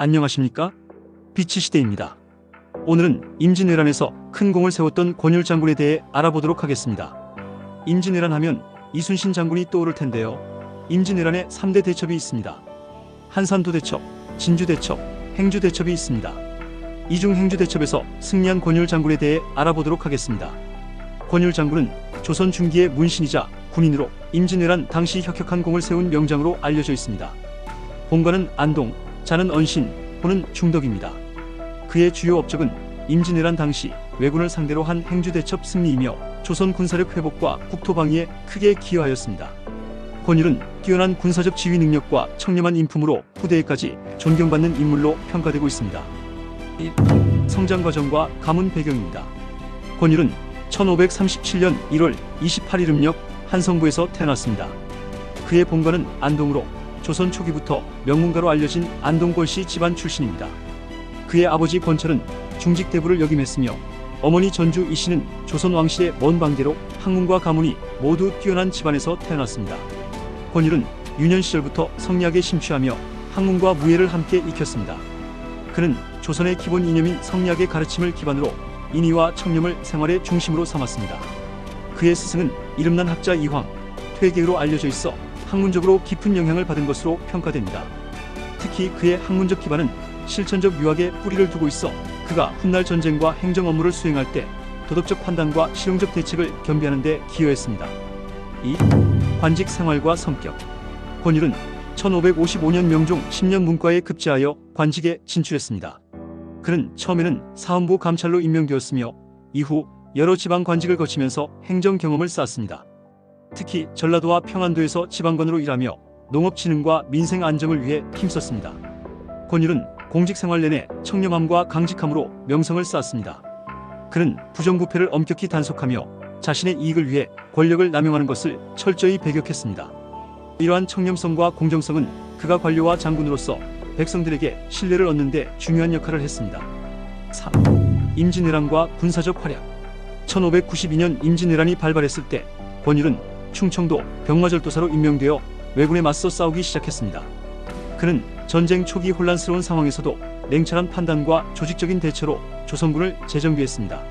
안녕하십니까? 빛의 시대입니다. 오늘은 임진왜란에서 큰 공을 세웠던 권율 장군에 대해 알아보도록 하겠습니다. 임진왜란 하면 이순신 장군이 떠오를 텐데요. 임진왜란에 3대 대첩이 있습니다. 한산도대첩, 진주대첩, 행주대첩이 있습니다. 이 중 행주대첩에서 승리한 권율 장군에 대해 알아보도록 하겠습니다. 권율 장군은 조선 중기의 문신이자 군인으로 임진왜란 당시 혁혁한 공을 세운 명장으로 알려져 있습니다. 본관은 안동, 자는 언신, 호는 중덕입니다. 그의 주요 업적은 임진왜란 당시 왜군을 상대로 한 행주대첩 승리이며 조선 군사력 회복과 국토 방위에 크게 기여하였습니다. 권율은 뛰어난 군사적 지휘 능력과 청렴한 인품으로 후대에까지 존경받는 인물로 평가되고 있습니다. 1. 성장 과정과 가문 배경입니다. 권율은 1537년 1월 28일 음력 한성부에서 태어났습니다. 그의 본관은 안동으로 조선 초기부터 명문가로 알려진 안동권씨 집안 출신입니다. 그의 아버지 권철은 중직대부를 역임했으며 어머니 전주 이씨는 조선 왕실의 먼 방대로 학문과 가문이 모두 뛰어난 집안에서 태어났습니다. 권율은 유년 시절부터 성리학에 심취하며 학문과 무예를 함께 익혔습니다. 그는 조선의 기본 이념인 성리학의 가르침을 기반으로 인의와 청렴을 생활의 중심으로 삼았습니다. 그의 스승은 이름난 학자 이황, 퇴계로 알려져 있어 학문적으로 깊은 영향을 받은 것으로 평가됩니다. 특히 그의 학문적 기반은 실천적 유학에 뿌리를 두고 있어 그가 훗날 전쟁과 행정 업무를 수행할 때 도덕적 판단과 실용적 대책을 겸비하는 데 기여했습니다. 2. 관직 생활과 성격. 권율은 1555년 명종 10년 문과에 급제하여 관직에 진출했습니다. 그는 처음에는 사헌부 감찰로 임명되었으며 이후 여러 지방 관직을 거치면서 행정 경험을 쌓았습니다. 특히 전라도와 평안도에서 지방관으로 일하며 농업진흥과 민생 안정을 위해 힘썼습니다. 권율은 공직생활 내내 청렴함과 강직함으로 명성을 쌓았습니다. 그는 부정부패를 엄격히 단속하며 자신의 이익을 위해 권력을 남용하는 것을 철저히 배격했습니다. 이러한 청렴성과 공정성은 그가 관료와 장군으로서 백성들에게 신뢰를 얻는 데 중요한 역할을 했습니다. 3. 임진왜란과 군사적 활약. 1592년 임진왜란이 발발했을 때 권율은 충청도 병마절도사로 임명되어 왜군에 맞서 싸우기 시작했습니다. 그는 전쟁 초기 혼란스러운 상황에서도 냉철한 판단과 조직적인 대처로 조선군을 재정비했습니다.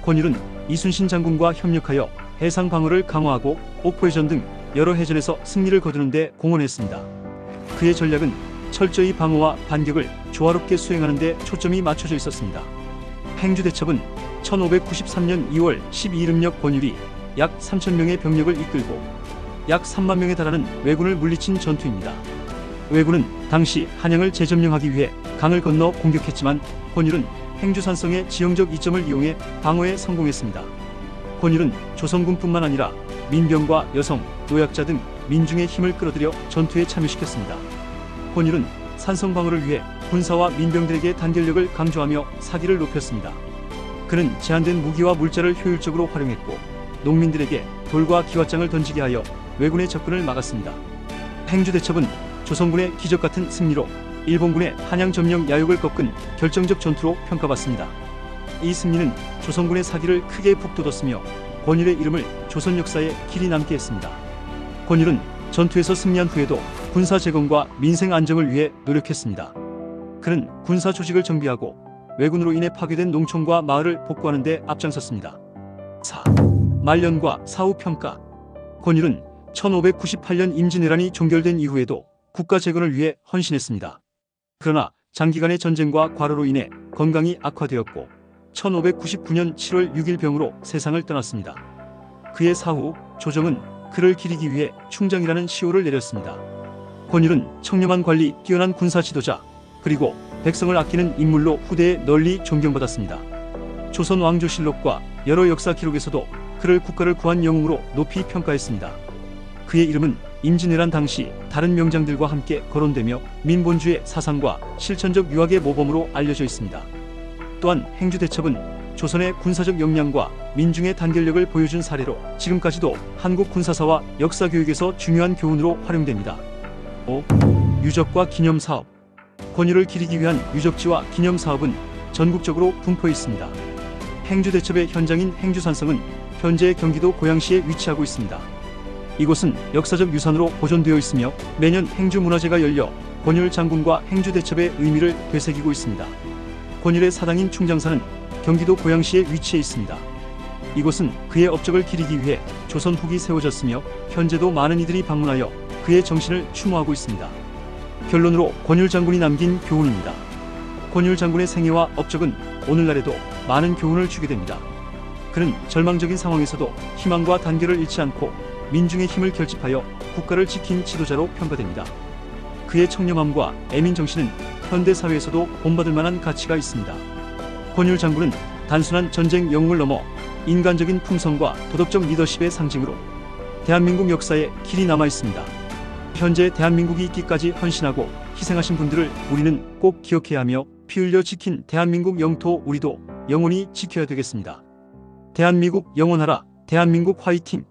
권율은 이순신 장군과 협력하여 해상 방어를 강화하고 옥포해전 등 여러 해전에서 승리를 거두는 데 공헌했습니다. 그의 전략은 철저히 방어와 반격을 조화롭게 수행하는 데 초점이 맞춰져 있었습니다. 행주대첩은 1593년 2월 12일 음력 권율이 약 3,000명의 병력을 이끌고 약 3만 명에 달하는 왜군을 물리친 전투입니다. 왜군은 당시 한양을 재점령하기 위해 강을 건너 공격했지만 권율은 행주산성의 지형적 이점을 이용해 방어에 성공했습니다. 권율은 조선군뿐만 아니라 민병과 여성, 노약자 등 민중의 힘을 끌어들여 전투에 참여시켰습니다. 권율은 산성 방어를 위해 군사와 민병들에게 단결력을 강조하며 사기를 높였습니다. 그는 제한된 무기와 물자를 효율적으로 활용했고 농민들에게 돌과 기왓장을 던지게 하여 왜군의 접근을 막았습니다. 행주대첩은 조선군의 기적 같은 승리로 일본군의 한양 점령 야욕을 꺾은 결정적 전투로 평가받습니다. 이 승리는 조선군의 사기를 크게 북돋웠으며 권율의 이름을 조선 역사에 길이 남게 했습니다. 권율은 전투에서 승리한 후에도 군사 재건과 민생 안정을 위해 노력했습니다. 그는 군사 조직을 정비하고 왜군으로 인해 파괴된 농촌과 마을을 복구하는 데 앞장섰습니다. 4. 말년과 사후 평가. 권율은 1598년 임진왜란이 종결된 이후에도 국가 재건을 위해 헌신했습니다. 그러나 장기간의 전쟁과 과로로 인해 건강이 악화되었고 1599년 7월 6일 병으로 세상을 떠났습니다. 그의 사후 조정은 그를 기리기 위해 충정이라는 시호를 내렸습니다. 권율은 청렴한 관리, 뛰어난 군사 지도자, 그리고 백성을 아끼는 인물로 후대에 널리 존경받았습니다. 조선 왕조실록과 여러 역사 기록에서도 그를 국가를 구한 영웅으로 높이 평가했습니다. 그의 이름은 임진왜란 당시 다른 명장들과 함께 거론되며 민본주의 사상과 실천적 유학의 모범으로 알려져 있습니다. 또한 행주대첩은 조선의 군사적 역량과 민중의 단결력을 보여준 사례로 지금까지도 한국 군사사와 역사 교육에서 중요한 교훈으로 활용됩니다. 5. 유적과 기념사업. 권율을 기리기 위한 유적지와 기념사업은 전국적으로 분포해 있습니다. 행주대첩의 현장인 행주산성은 현재 경기도 고양시에 위치하고 있습니다. 이곳은 역사적 유산으로 보존되어 있으며 매년 행주문화제가 열려 권율 장군과 행주대첩의 의미를 되새기고 있습니다. 권율의 사당인 충장사는 경기도 고양시에 위치해 있습니다. 이곳은 그의 업적을 기리기 위해 조선 후기 세워졌으며 현재도 많은 이들이 방문하여 그의 정신을 추모하고 있습니다. 결론으로 권율 장군이 남긴 교훈입니다. 권율 장군의 생애와 업적은 오늘날에도 많은 교훈을 주게 됩니다. 그는 절망적인 상황에서도 희망과 단결을 잃지 않고 민중의 힘을 결집하여 국가를 지킨 지도자로 평가됩니다. 그의 청렴함과 애민 정신은 현대 사회에서도 본받을 만한 가치가 있습니다. 권율 장군은 단순한 전쟁 영웅을 넘어 인간적인 품성과 도덕적 리더십의 상징으로 대한민국 역사에 길이 남아 있습니다. 현재 대한민국이 있기까지 헌신하고 희생하신 분들을 우리는 꼭 기억해야 하며 피 흘려 지킨 대한민국 영토 우리도 영원히 지켜야 되겠습니다. 대한민국 영원하라. 대한민국 화이팅!